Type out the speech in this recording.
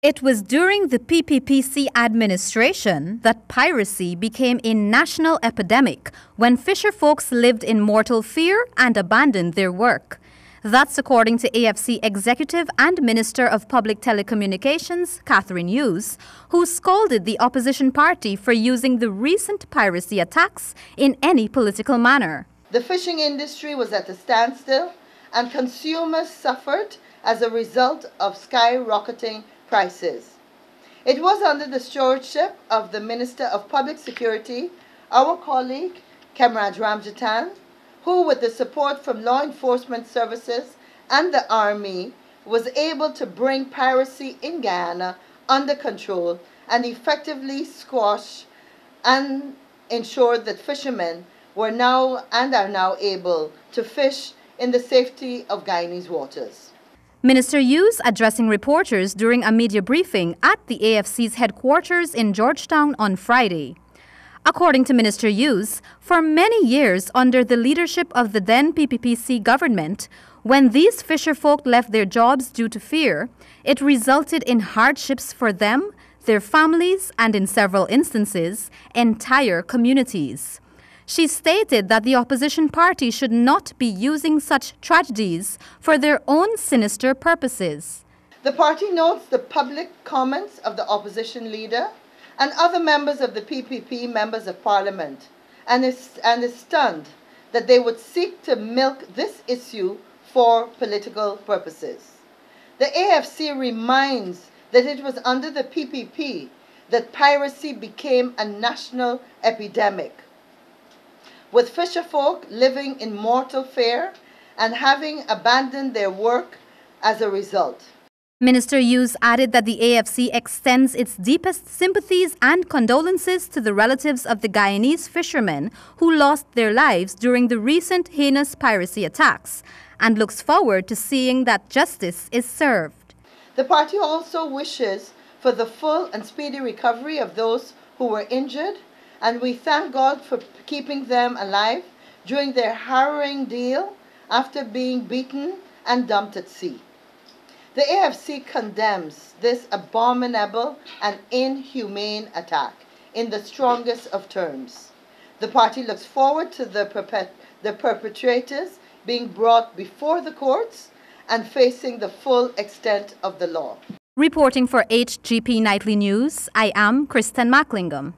It was during the PPPC administration that piracy became a national epidemic when fisherfolks lived in mortal fear and abandoned their work. That's according to AFC Executive and Minister of Public Telecommunications, Catherine Hughes, who scolded the opposition party for using the recent piracy attacks in any political manner. The fishing industry was at a standstill and consumers suffered as a result of skyrocketing prices. It was under the stewardship of the Minister of Public Security, our colleague, Kemraj Ramjatan, who with the support from law enforcement services and the army was able to bring piracy in Guyana under control and effectively squash and ensure that fishermen were now and are now able to fish in the safety of Guyanese waters. Minister Hughes addressing reporters during a media briefing at the AFC's headquarters in Georgetown on Friday. According to Minister Hughes, for many years under the leadership of the then PPPC government, when these fisherfolk left their jobs due to fear, it resulted in hardships for them, their families, and in several instances, entire communities. She stated that the opposition party should not be using such tragedies for their own sinister purposes. The party notes the public comments of the opposition leader and other members of the PPP members of parliament and is stunned that they would seek to milk this issue for political purposes. The AFC reminds that it was under the PPP that piracy became a national epidemic, with fisherfolk living in mortal fear and having abandoned their work as a result. Minister Hughes added that the AFC extends its deepest sympathies and condolences to the relatives of the Guyanese fishermen who lost their lives during the recent heinous piracy attacks and looks forward to seeing that justice is served. The party also wishes for the full and speedy recovery of those who were injured, and we thank God for keeping them alive during their harrowing deal after being beaten and dumped at sea. The AFC condemns this abominable and inhumane attack in the strongest of terms. The party looks forward to the perpetrators being brought before the courts and facing the full extent of the law. Reporting for HGP Nightly News, I am Kristen Macklingam.